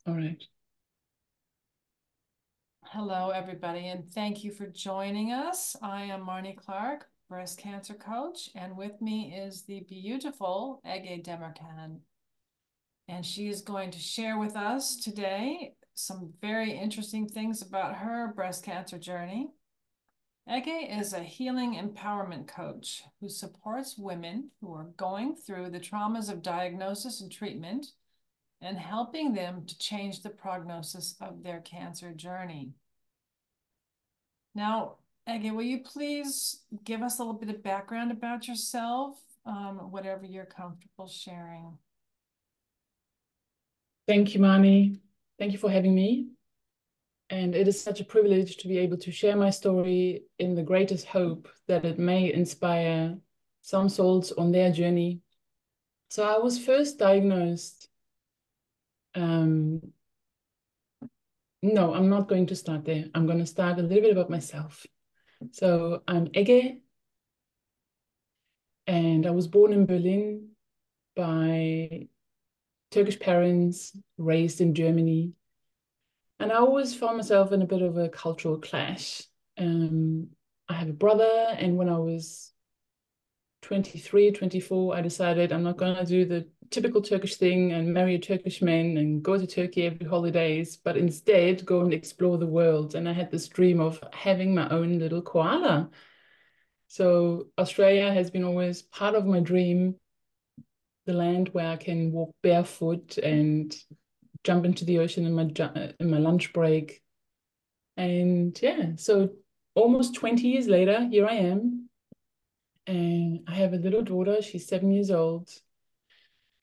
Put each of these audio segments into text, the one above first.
All right. Hello, everybody, and thank you for joining us. I am Marnie Clark, breast cancer coach, and with me is the beautiful Ege Demirkan. And she is going to share with us today some very interesting things about her breast cancer journey. Ege is a healing empowerment coach who supports women who are going through the traumas of diagnosis and treatment and helping them to change the prognosis of their cancer journey. Now, Ege, will you please give us a little bit of background about yourself, whatever you're comfortable sharing? Thank you, Marnie. Thank you for having me. And it is such a privilege to be able to share my story in the greatest hope that it may inspire some souls on their journey. So I was first diagnosed. No, I'm not going to start there. I'm going to start a little bit about myself. So I'm Ege, and I was born in Berlin by Turkish parents, raised in Germany. And I always found myself in a bit of a cultural clash. I have a brother, and when I was 23, 24, I decided I'm not going to do the typical Turkish thing and marry a Turkish man and go to Turkey every holidays, but instead go and explore the world. And I had this dream of having my own little koala. So Australia has been always part of my dream, the land where I can walk barefoot and jump into the ocean in my lunch break. And yeah, so almost 20 years later, here I am. And I have a little daughter. She's 7 years old.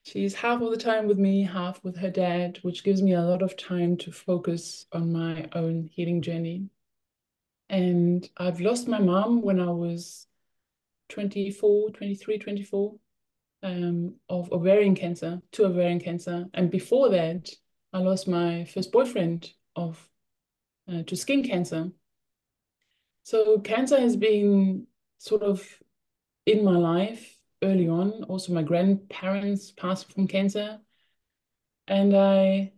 She's half of the time with me, half with her dad, which gives me a lot of time to focus on my own healing journey. And I've lost my mom when I was 24, 23, 24, of ovarian cancer, to ovarian cancer. And before that, I lost my first boyfriend to skin cancer. So cancer has been sort of in my life early on. Also, my grandparents passed from cancer. And I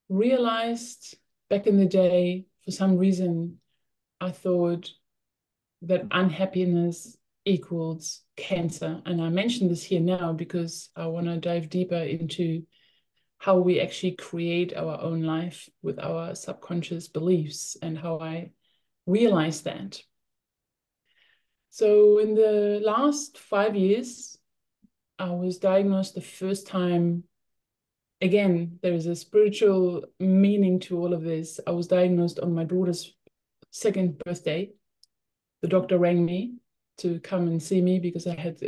realized back in the day, for some reason, I thought that unhappiness equals cancer. And I mention this here now because I want to dive deeper into how we actually create our own life with our subconscious beliefs and how I realized that. So in the last 5 years, I was diagnosed the first time. Again, there is a spiritual meaning to all of this. I was diagnosed on my daughter's second birthday. The doctor rang me to come and see me because I had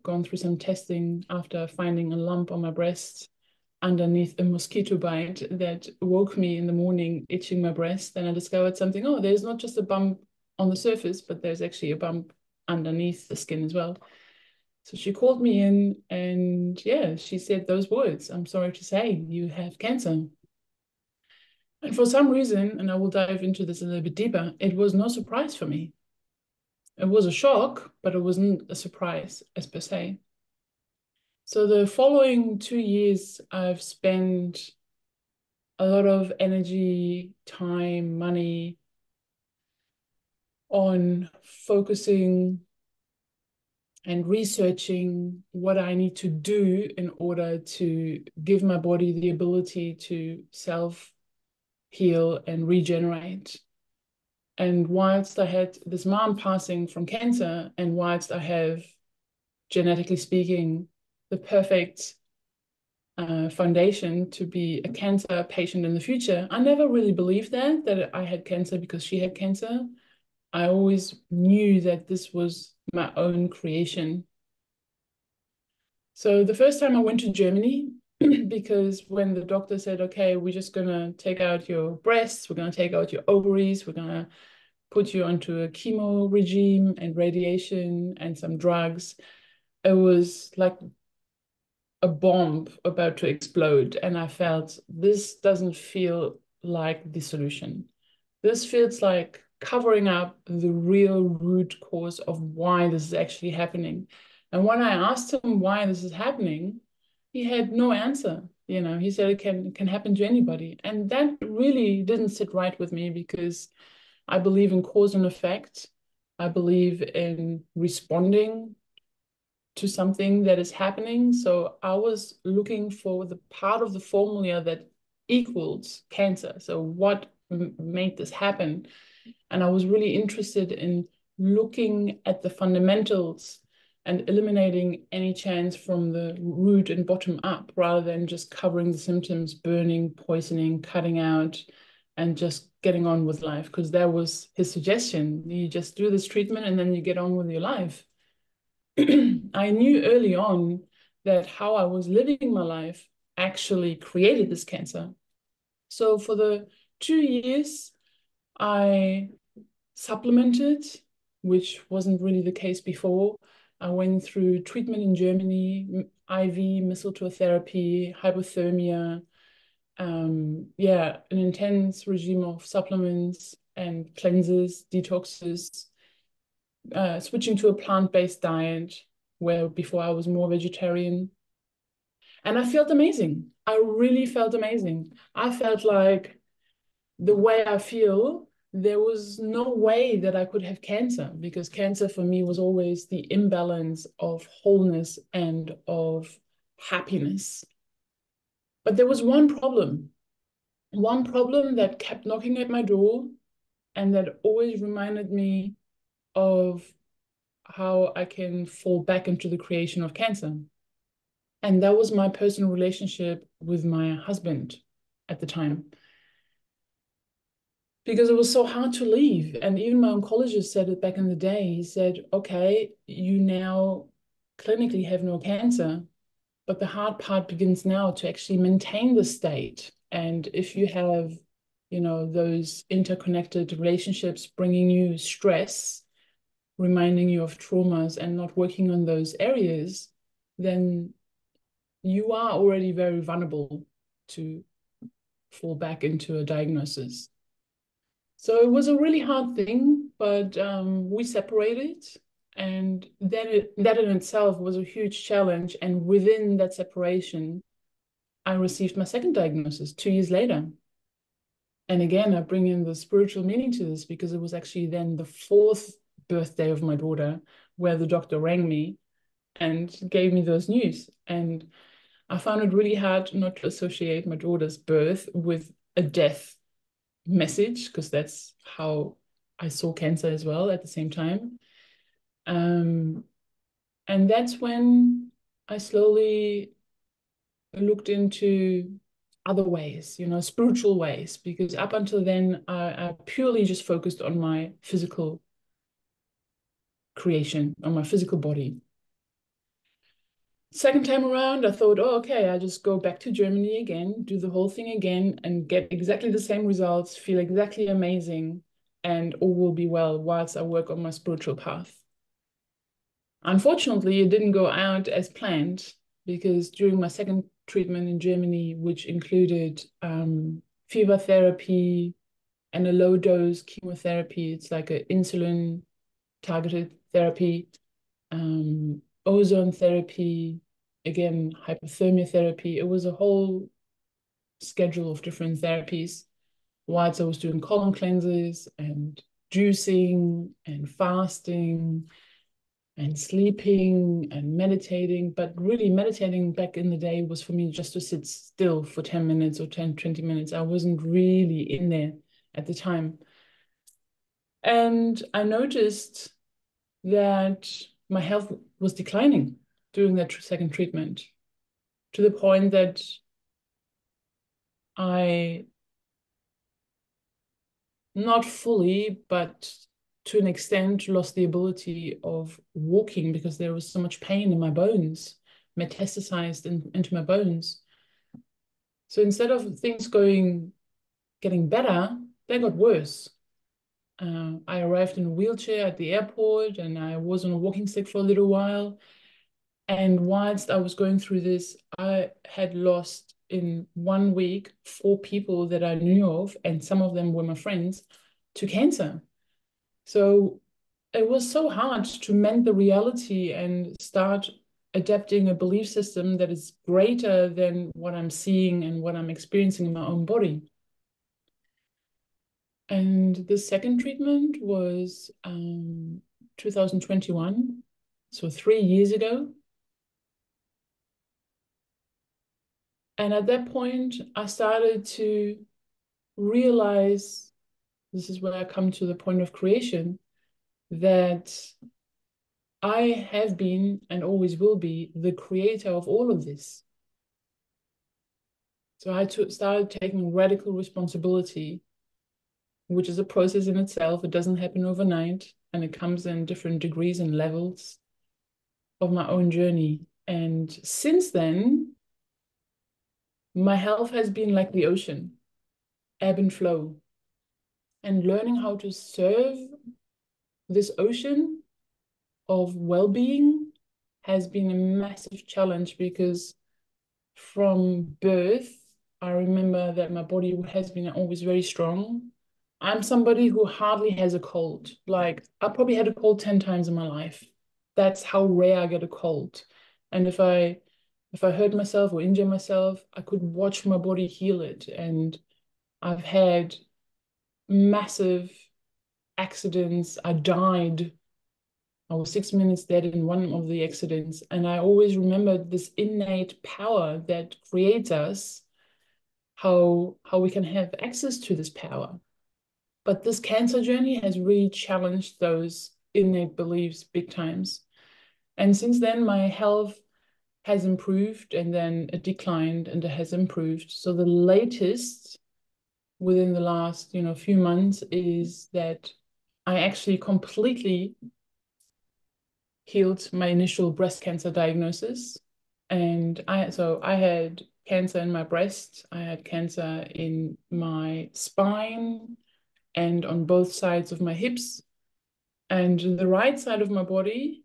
gone through some testing after finding a lump on my breast underneath a mosquito bite that woke me in the morning, itching my breast. And I discovered something. Oh, there's not just a bump on the surface, but there's actually a bump underneath the skin as well. So she called me in and yeah, she said those words, "I'm sorry to say, you have cancer." And for some reason, and I will dive into this a little bit deeper, it was no surprise for me. It was a shock, but it wasn't a surprise as per se. So the following 2 years, I've spent a lot of energy, time, money on focusing and researching what I need to do in order to give my body the ability to self-heal and regenerate. And whilst I had this mom passing from cancer, and whilst I have, genetically speaking, the perfect foundation to be a cancer patient in the future, I never really believed that I had cancer because she had cancer. I always knew that this was my own creation. So the first time I went to Germany, because when the doctor said, okay, we're just going to take out your breasts, we're going to take out your ovaries, we're going to put you onto a chemo regime and radiation and some drugs, it was like a bomb about to explode. And I felt this doesn't feel like the solution. This feels like covering up the real root cause of why this is actually happening. And when I asked him why this is happening, he had no answer. He said it can happen to anybody. And that really didn't sit right with me because I believe in cause and effect. I believe in responding to something that is happening. So I was looking for the part of the formula that equals cancer. So what made this happen? And I was really interested in looking at the fundamentals and eliminating any chance from the root and bottom up rather than just covering the symptoms, burning, poisoning, cutting out, and just getting on with life. Because that was his suggestion. You just do this treatment and then you get on with your life. I knew early on that how I was living my life actually created this cancer. So for the 2 years, I supplemented, which wasn't really the case before. I went through treatment in Germany, IV mistletoe therapy, hypothermia, yeah, an intense regime of supplements and cleanses, detoxes, switching to a plant-based diet where before I was more vegetarian. And I felt amazing. I really felt amazing. I felt like the way I feel, there was no way that I could have cancer because cancer for me was always the imbalance of wholeness and of happiness. But there was one problem that kept knocking at my door and that always reminded me of how I can fall back into the creation of cancer. And that was my personal relationship with my husband at the time. Because it was so hard to leave. And even my oncologist said it back in the day. He said, okay, you now clinically have no cancer, but the hard part begins now to actually maintain the state. And if you have, those interconnected relationships bringing you stress, reminding you of traumas and not working on those areas, then you are already very vulnerable to fall back into a diagnosis. So it was a really hard thing, but we separated. And that in itself was a huge challenge. And within that separation, I received my second diagnosis 2 years later. And again, I bring in the spiritual meaning to this because it was actually then the fourth birthday of my daughter where the doctor rang me and gave me those news. And I found it really hard not to associate my daughter's birth with a death message, because that's how I saw cancer as well at the same time. And that's when I slowly looked into other ways, spiritual ways, because up until then, I purely just focused on my physical creation, on my physical body. Second time around, I thought, oh, okay, I just go back to Germany again, do the whole thing again, and get exactly the same results, feel exactly amazing, and all will be well whilst I work on my spiritual path. Unfortunately, it didn't go out as planned because during my second treatment in Germany, which included fever therapy and a low dose chemotherapy, it's like an insulin targeted therapy, ozone therapy, again, hypothermia therapy. It was a whole schedule of different therapies. Whilst I was doing colon cleanses and juicing and fasting and sleeping and meditating. But really meditating back in the day was for me just to sit still for 10 minutes or 10, 20 minutes. I wasn't really in there at the time. And I noticed that my health was declining during that second treatment, to the point that I, not fully, but to an extent, lost the ability of walking because there was so much pain in my bones, metastasized into my bones. So instead of things getting better, they got worse. I arrived in a wheelchair at the airport and I was on a walking stick for a little while. And whilst I was going through this, I had lost in 1 week 4 people that I knew of, and some of them were my friends, to cancer. So it was so hard to mend the reality and start adapting a belief system that is greater than what I'm seeing and what I'm experiencing in my own body. And the second treatment was 2021, so 3 years ago. And at that point, I started to realize, this is where I come to the point of creation, that I have been and always will be the creator of all of this. So I started taking radical responsibility, which is a process in itself. It doesn't happen overnight, and it comes in different degrees and levels of my own journey. And since then, my health has been like the ocean, ebb and flow. And learning how to serve this ocean of well-being has been a massive challenge, because from birth, I remember that my body has been always very strong. I'm somebody who hardly has a cold. Like, I probably had a cold 10 times in my life. That's how rare I get a cold. And if I hurt myself or injure myself, I could watch my body heal it. And I've had massive accidents. I died. I was 6 minutes dead in one of the accidents. And I always remember this innate power that creates us, how we can have access to this power. But this cancer journey has really challenged those innate beliefs big times. And since then, my health has improved, and then it declined, and it has improved. So the latest within the last, few months is that I actually completely healed my initial breast cancer diagnosis. And I had cancer in my breast, I had cancer in my spine, and on both sides of my hips. And the right side of my body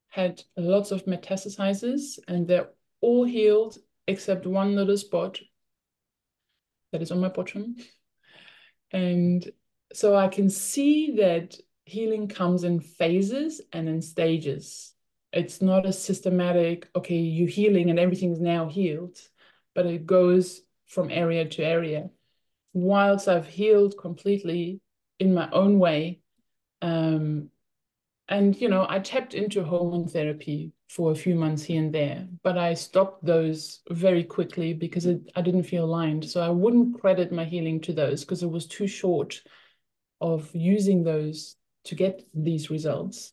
had lots of metastases, and they're all healed except one little spot that is on my bottom. And so I can see that healing comes in phases and in stages. It's not a systematic, okay, you're healing and everything's now healed, but it goes from area to area. Whilst I've healed completely in my own way, and I tapped into hormone therapy for a few months here and there, but I stopped those very quickly because I didn't feel aligned. So I wouldn't credit my healing to those, because it was too short of using those to get these results.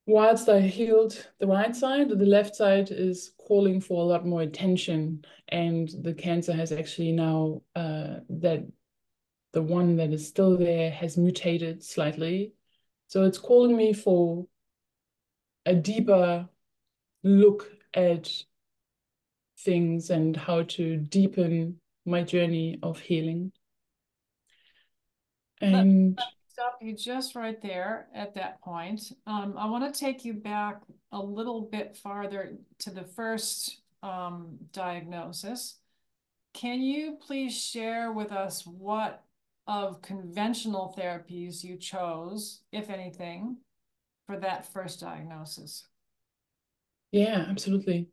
Whilst I healed the right side, the left side is calling for a lot more attention. And the cancer has actually now, that the one that is still there has mutated slightly. So it's calling me for a deeper look at things and how to deepen my journey of healing. Let And me stop you just right there at that point. I want to take you back a little bit farther to the first diagnosis. Can you please share with us what of conventional therapies you chose, if anything, for that first diagnosis? yeah, absolutely.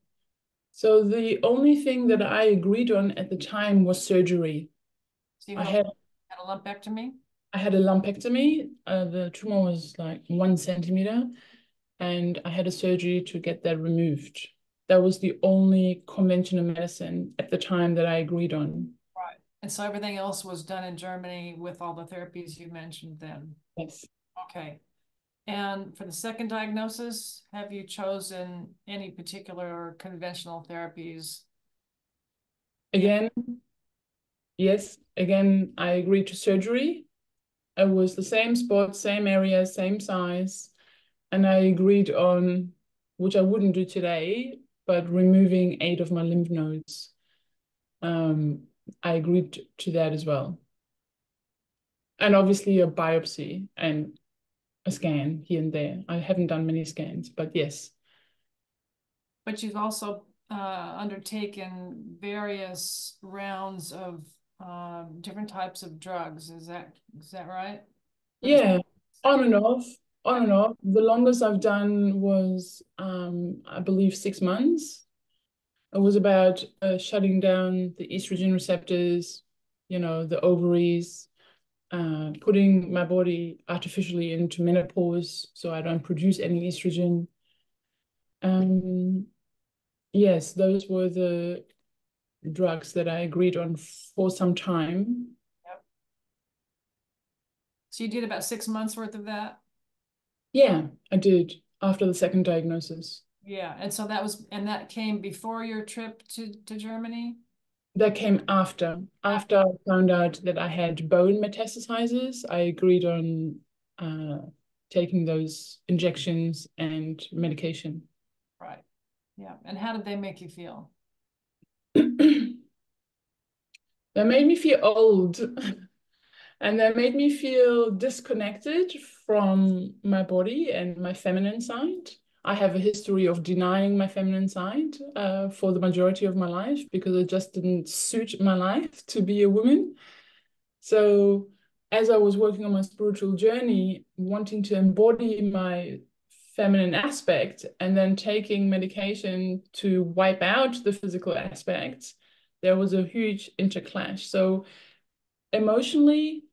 So the only thing that I agreed on at the time was surgery. So you I had had a lumpectomy? I had a lumpectomy. The tumor was like 1 centimeter, and I had a surgery to get that removed. That was the only conventional medicine at the time that I agreed on. Right. And so everything else was done in Germany with all the therapies you mentioned then. Yes. Okay. And for the second diagnosis, have you chosen any particular conventional therapies? Yeah. Again, yes. Again, I agreed to surgery. It was the same spot, same area, same size. And I agreed on, which I wouldn't do today, but removing 8 of my lymph nodes. Um, I agreed to that as well. And obviously a biopsy and a scan here and there. I haven't done many scans, but yes. But you've also undertaken various rounds of different types of drugs. Is that right? For the Yeah, on second. and off. On and off. The longest I've done was, I believe, 6 months. It was about shutting down the estrogen receptors, the ovaries, putting my body artificially into menopause so I don't produce any estrogen. Um, yes, those were the drugs that I agreed on for some time. Yep. So you did about 6 months worth of that? Yeah, I did after the second diagnosis. Yeah. And so that came before your trip to Germany? That came after. After I found out that I had bone metastases, I agreed on uh, taking those injections and medication. Right. Yeah. And how did they make you feel? That made me feel old. And that made me feel disconnected from my body and my feminine side. I have a history of denying my feminine side for the majority of my life because it just didn't suit my life to be a woman. So, as I was working on my spiritual journey, wanting to embody my feminine aspect and then taking medication to wipe out the physical aspects, there was a huge interclash. So, emotionally,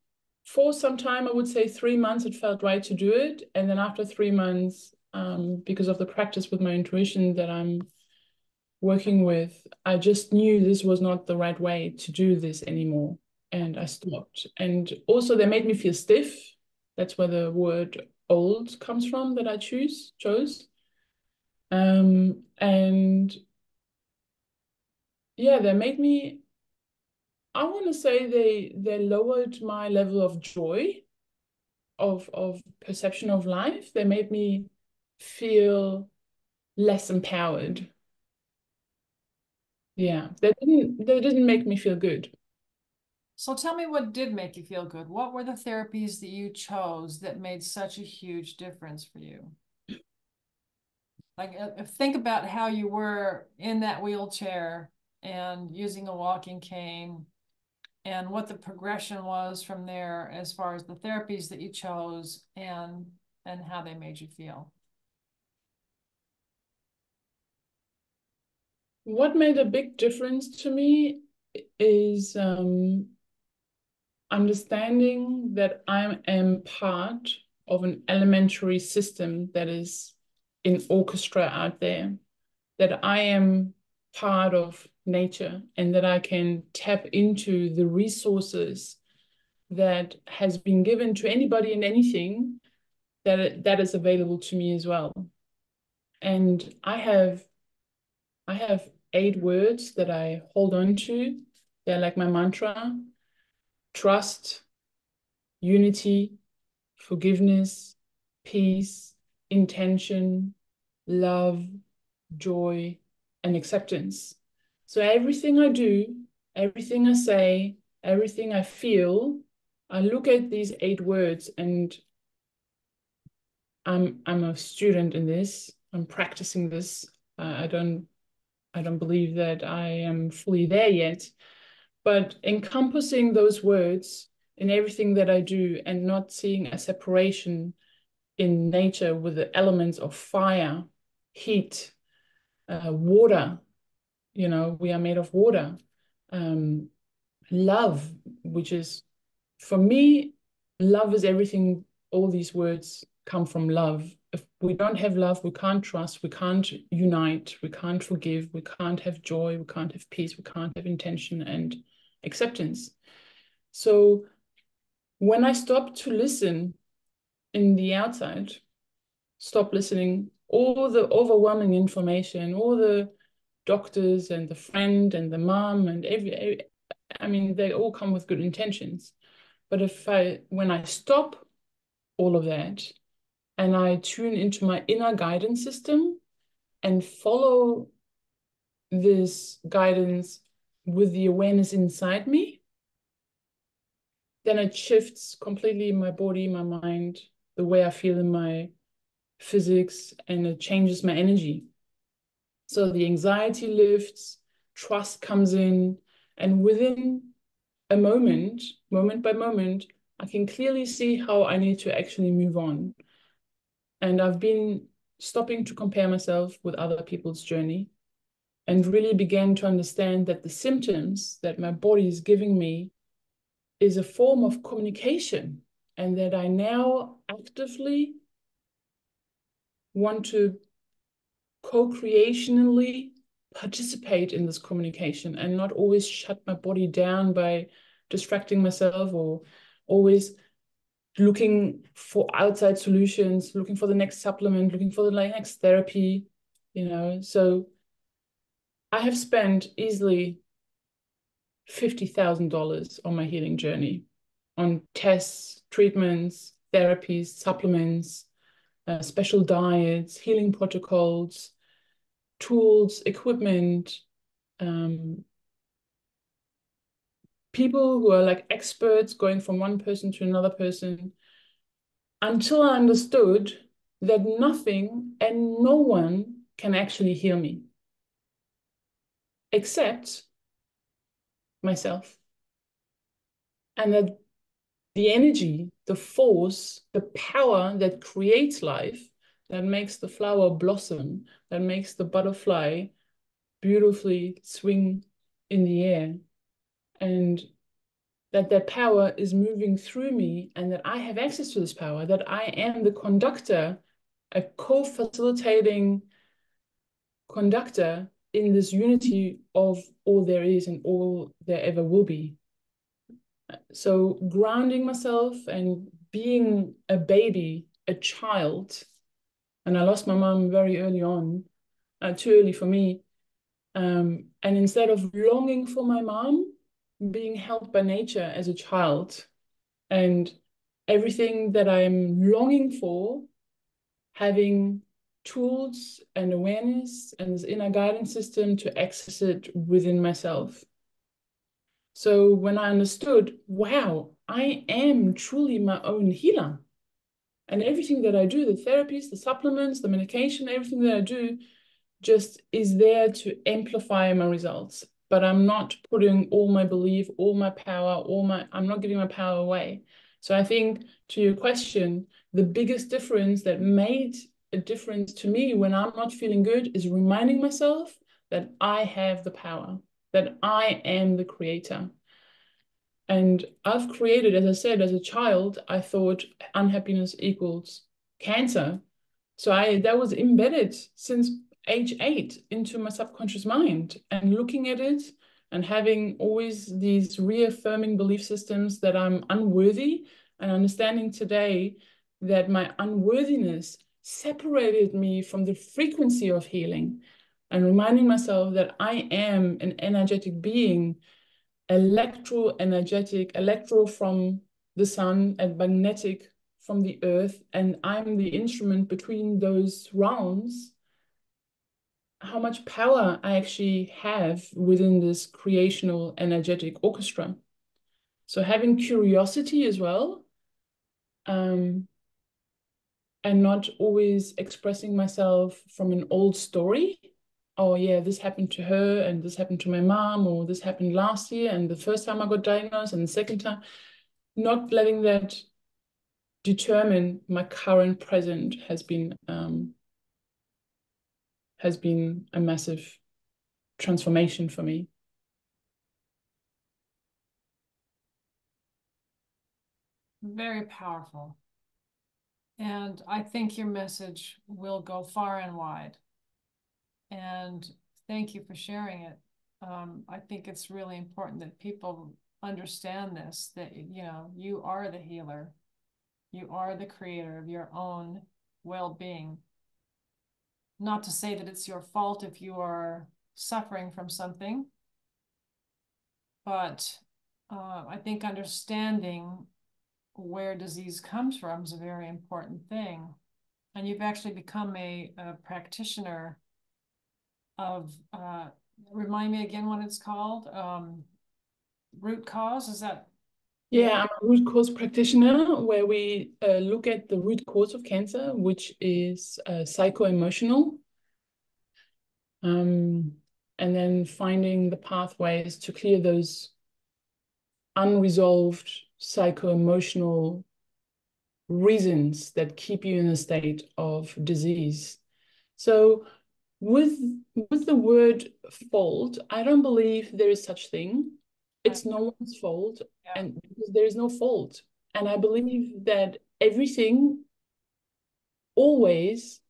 for some time, I would say 3 months, it felt right to do it. And then after 3 months, because of the practice with my intuition that I'm working with, I just knew this was not the right way to do this anymore. And I stopped. And also, they made me feel stiff. That's where the word old comes from that I chose. And yeah, they made me, I want to say they lowered my level of joy of perception of life. They made me feel less empowered. Yeah, they didn't make me feel good. So tell me what did make you feel good. What were the therapies that you chose that made such a huge difference for you? Like, think about how you were in that wheelchair and using a walking cane, and what the progression was from there as far as the therapies that you chose and how they made you feel. What made a big difference to me is understanding that I am part of an elementary system that is in orchestra out there, that I am part of nature and that I can tap into the resources that has been given to anybody and anything that is available to me as well. And I have 8 words that I hold on to. They're like my mantra: trust, unity, forgiveness, peace, intention, love, joy, and acceptance. So everything I do, everything I say, everything I feel, I look at these 8 words, and I'm a student in this. I'm practicing this. I don't believe that I am fully there yet, but encompassing those words in everything that I do and not seeing a separation in nature with the elements of fire, heat, water. We are made of water. Um, Love, which is, for me, love is everything. All these words come from love. If we don't have love, we can't trust, we can't unite, we can't forgive, we can't have joy, we can't have peace, we can't have intention and acceptance. So when I stop to listen in the outside, stop listening, all the overwhelming information, all the doctors and the friend and the mom and I mean, they all come with good intentions. But when I stop all of that and I tune into my inner guidance system and follow this guidance with the awareness inside me, then it shifts completely my body, my mind, the way I feel in my physics, and it changes my energy. So the anxiety lifts, trust comes in, and within a moment by moment, I can clearly see how I need to actually move on. And I've been stopping to compare myself with other people's journey and really began to understand that the symptoms that my body is giving me is a form of communication, and that I now actively want to co-creationally participate in this communication and not always shut my body down by distracting myself or always looking for outside solutions, looking for the next supplement, looking for the next therapy, you know. So I have spent easily $50,000 on my healing journey, on tests, treatments, therapies, supplements, special diets, healing protocols, tools, equipment, people who are like experts going from one person to another person, until I understood that nothing and no one can actually heal me except myself. And that the energy, the force, the power that creates life, that makes the flower blossom, that makes the butterfly beautifully swing in the air, and that power is moving through me, and that I have access to this power, that I am the conductor, a co-facilitating conductor in this unity of all there is and all there ever will be. So grounding myself and being a baby, a child, and I lost my mom very early on, too early for me. And instead of longing for my mom, being held by nature as a child, and everything that I'm longing for, having tools and awareness and this inner guidance system to access it within myself. So when I understood, wow, I am truly my own healer. And everything that I do, the therapies, the supplements, the medication, everything that I do just is there to amplify my results. But I'm not putting all my belief, all my power, I'm not giving my power away. So I think to your question, the biggest difference that made a difference to me when I'm not feeling good is reminding myself that I have the power, that I am the creator. And I've created, as I said, as a child, I thought unhappiness equals cancer. So that was embedded since age 8 into my subconscious mind, and looking at it and having always these reaffirming belief systems that I'm unworthy, and understanding today that my unworthiness separated me from the frequency of healing, and reminding myself that I am an energetic being, electro-energetic, electro from the sun and magnetic from the earth, and I'm the instrument between those realms, how much power I actually have within this creational energetic orchestra. So having curiosity as well, and not always expressing myself from an old story. Oh yeah, this happened to her, and this happened to my mom, or this happened last year, and the first time I got diagnosed, and the second time. Not letting that determine my current present has been a massive transformation for me. Very powerful. And I think your message will go far and wide. And thank you for sharing it. I think it's really important that people understand this, that, you know, you are the healer. You are the creator of your own well-being. Not to say that it's your fault if you are suffering from something, but I think understanding where disease comes from is a very important thing. And you've actually become a practitioner of, remind me again what it's called, root cause, is that? Yeah, I'm a root cause practitioner where we look at the root cause of cancer, which is psycho-emotional, and then finding the pathways to clear those unresolved psycho-emotional reasons that keep you in a state of disease. So with the word fault, I don't believe there is such thing. It's no one's fault, Yeah. and because there is no fault. And I believe that everything always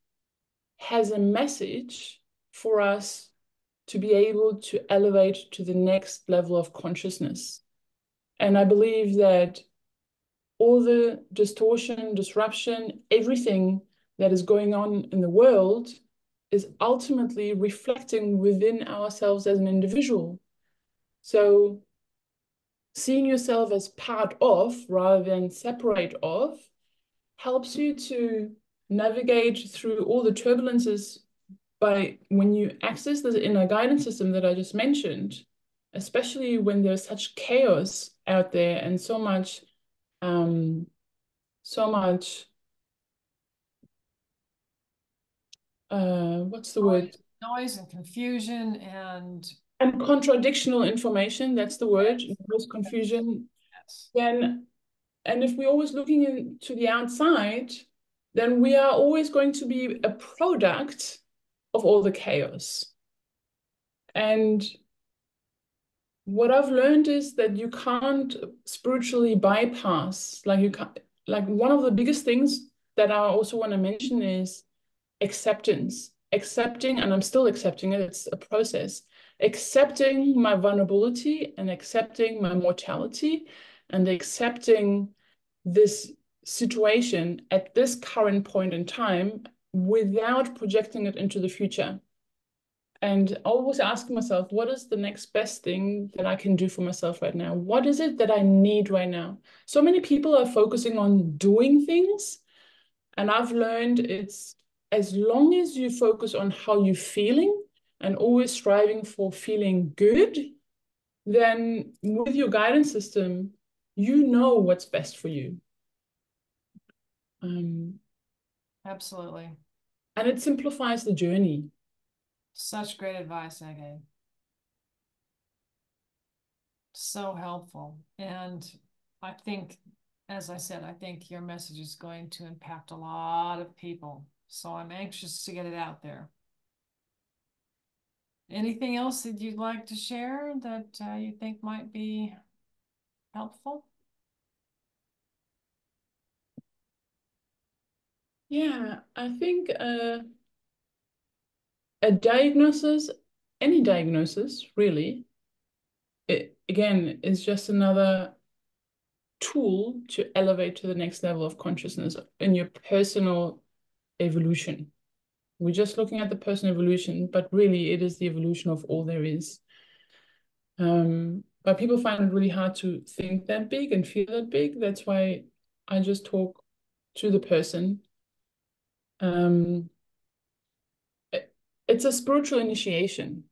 has a message for us to be able to elevate to the next level of consciousness. And I believe that all the distortion, disruption, everything that is going on in the world is ultimately reflecting within ourselves as an individual. So seeing yourself as part of rather than separate of helps you to navigate through all the turbulences by when you access the inner guidance system that I just mentioned, especially when there's such chaos out there and um, so much what's the word? Noise and confusion and And contradictional information, that's the word, yes, there's confusion. yes, Then, and if we're always looking into the outside, then we are always going to be a product of all the chaos. And what I've learned is that you can't spiritually bypass, like you can't, like one of the biggest things that I also want to mention is acceptance. Accepting, and I'm still accepting it, it's a process. Accepting my vulnerability and accepting my mortality and accepting this situation at this current point in time without projecting it into the future. And always ask myself, what is the next best thing that I can do for myself right now? What is it that I need right now? So many people are focusing on doing things. And I've learned it's as long as you focus on how you're feeling and always striving for feeling good, then with your guidance system, you know what's best for you. Um, absolutely. and it simplifies the journey. Such great advice, Ege. So helpful. And I think, as I said, I think your message is going to impact a lot of people. So I'm anxious to get it out there. Anything else that you'd like to share that you think might be helpful? Yeah, I think a diagnosis, any diagnosis really, it again is just another tool to elevate to the next level of consciousness in your personal evolution. We're just looking at the personal evolution, but really it is the evolution of all there is. But people find it really hard to think that big and feel that big. That's why I just talk to the person. Um, it's a spiritual initiation.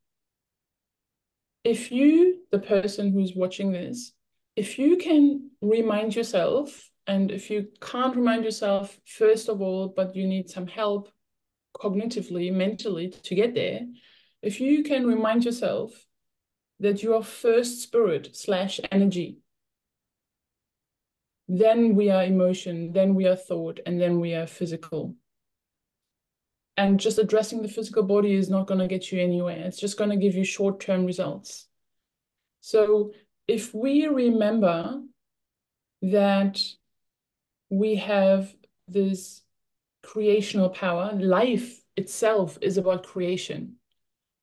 If you, the person who's watching this, if you can remind yourself, and if you can't remind yourself, first of all, but you need some help cognitively, mentally to get there, if you can remind yourself that you are first spirit slash energy, then we are emotion, then we are thought, and then we are physical. And just addressing the physical body is not going to get you anywhere. It's just going to give you short-term results. So if we remember that we have this creational power, life itself is about creation.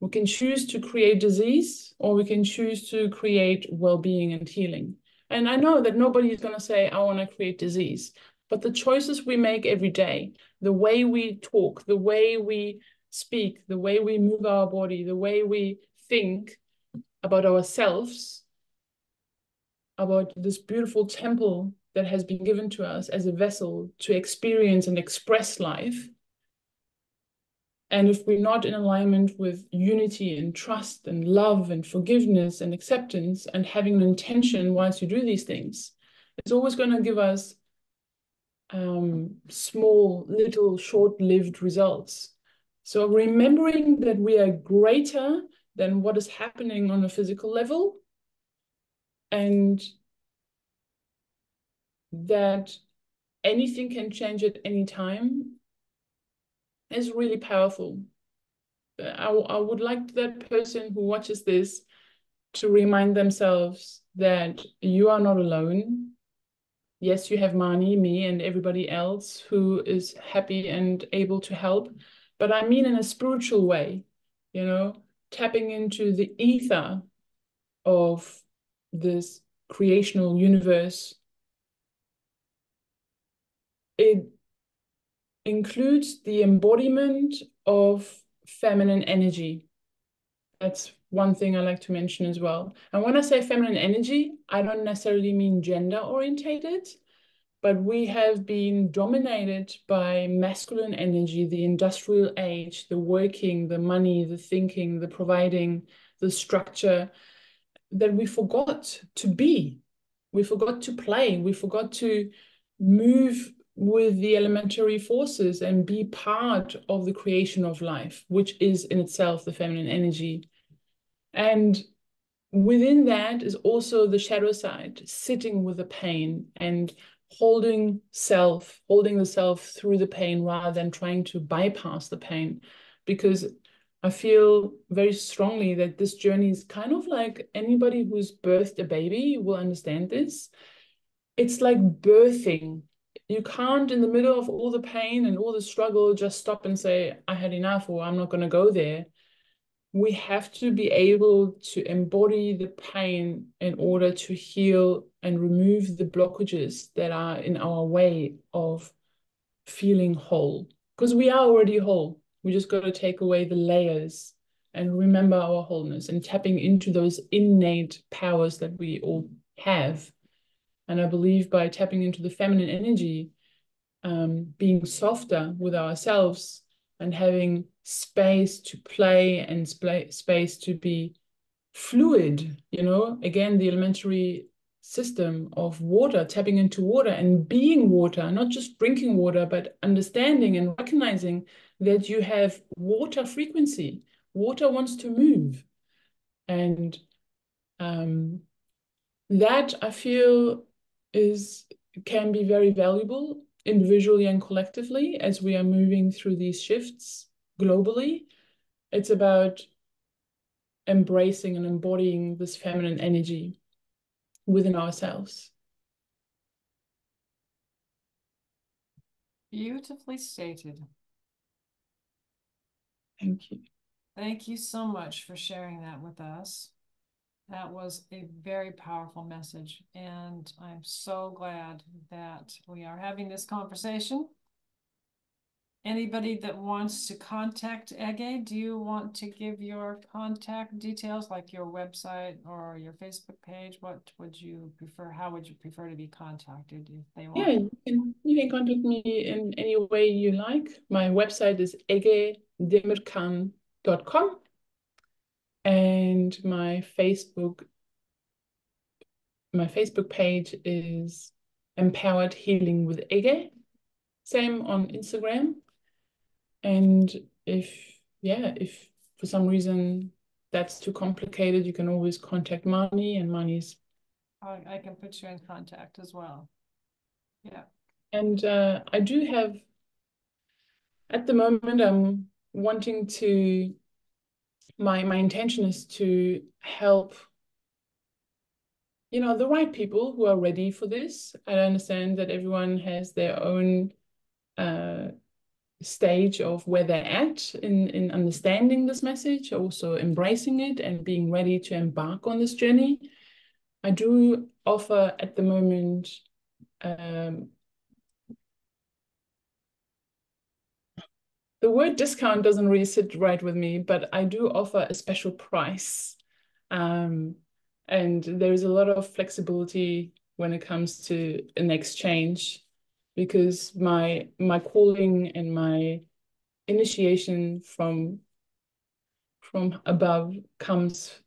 We can choose to create disease or we can choose to create well-being and healing. And I know that nobody is going to say, I want to create disease, but the choices we make every day, the way we talk, the way we speak, the way we move our body, the way we think about ourselves, about this beautiful temple that has been given to us as a vessel to experience and express life. And if we're not in alignment with unity and trust and love and forgiveness and acceptance and having an intention whilst you do these things, it's always going to give us small, little, short-lived results. So remembering that we are greater than what is happening on a physical level, and that anything can change at any time is really powerful. I would like that person who watches this to remind themselves that you are not alone. Yes, you have Marnie, me, and everybody else who is happy and able to help, but I mean in a spiritual way, you know, tapping into the ether of this creational universe. It includes the embodiment of feminine energy. That's one thing I like to mention as well. And when I say feminine energy, I don't necessarily mean gender orientated, but we have been dominated by masculine energy, the industrial age, the working, the money, the thinking, the providing, the structure, that we forgot to be. We forgot to play. We forgot to move with the elementary forces and be part of the creation of life, which is in itself the feminine energy. And within that is also the shadow side, sitting with the pain and holding the self through the pain rather than trying to bypass the pain. Because I feel very strongly that this journey is kind of like anybody who's birthed a baby will understand this. It's like birthing. You can't, in the middle of all the pain and all the struggle, just stop and say, I had enough, or I'm not going to go there. We have to be able to embody the pain in order to heal and remove the blockages that are in our way of feeling whole. Because we are already whole. We just got to take away the layers and remember our wholeness and tapping into those innate powers that we all have. And I believe by tapping into the feminine energy, being softer with ourselves and having space to play and space to be fluid, you know, again, the elementary system of water, tapping into water and being water, not just drinking water, but understanding and recognizing that you have water frequency. Water wants to move. And that I feel is can be very valuable individually and collectively as we are moving through these shifts globally. It's about embracing and embodying this feminine energy within ourselves. Beautifully stated. Thank you. Thank you so much for sharing that with us. That was a very powerful message, and I'm so glad that we are having this conversation. Anybody that wants to contact Ege, do you want to give your contact details, like your website or your Facebook page? What would you prefer? How would you prefer to be contacted if they Yeah, want? you can contact me in any way you like. My website is egedemirkan.com, and my Facebook page is Empowered Healing with Ege. Same on Instagram. And if for some reason that's too complicated, you can always contact Marnie, and Marnie's. I can put you in contact as well. Yeah. And I do have, at the moment, I'm wanting to, my intention is to help, the right people who are ready for this. I understand that everyone has their own stage of where they're at in understanding this message, also embracing it and being ready to embark on this journey. I do offer at the moment the word discount doesn't really sit right with me, but I do offer a special price. And there is a lot of flexibility when it comes to an exchange, because my calling and my initiation from above comes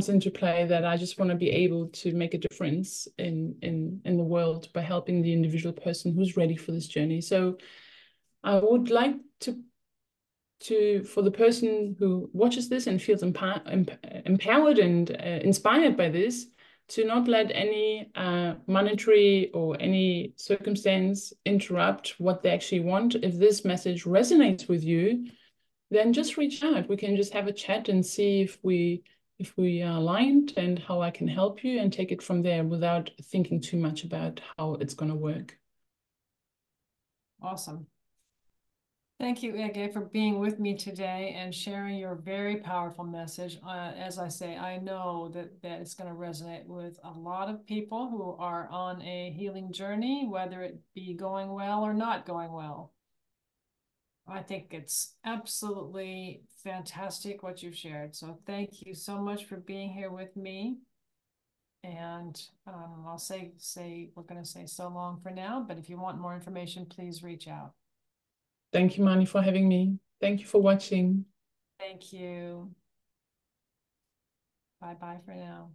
into play, that I just want to be able to make a difference in the world by helping the individual person who's ready for this journey. So I would like for the person who watches this and feels empowered and inspired by this, to not let any monetary or any circumstance interrupt what they actually want. If this message resonates with you, then just reach out. We can just have a chat and see if we are aligned and how I can help you, and take it from there without thinking too much about how it's going to work. Awesome. Thank you, Ege, for being with me today and sharing your very powerful message. As I say, I know that it's going to resonate with a lot of people who are on a healing journey, whether it be going well or not going well. I think it's absolutely fantastic what you've shared. So thank you so much for being here with me. And I'll say we're going to say so long for now, but if you want more information, please reach out. Thank you, Marnie, for having me. Thank you for watching. Thank you. Bye-bye for now.